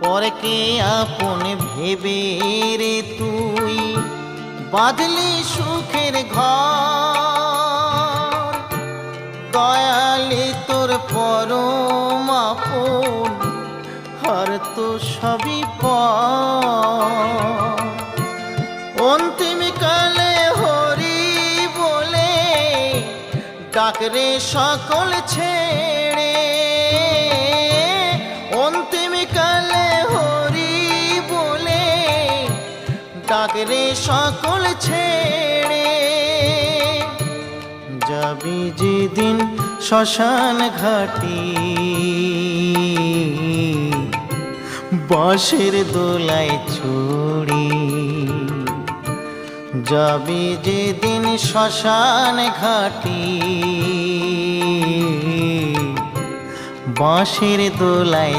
পরকে আপন ভেবে রে তুই বাঁধলি সুখের ঘর। দয়ালি তোর পরম আপন আর তো সবই পর। অন্তিম কালে হরি বলে ডাকরে সকল ছেড়ে। অন্তিম কালে হরি বলে ডাকরে সকল ছেড়ে। যাবি যেদিন শ্মশান ঘাটি বাঁশের দোলায় ছড়ি। যাবি যেদিন শ্মশান ঘাটি বাঁশের দোলায়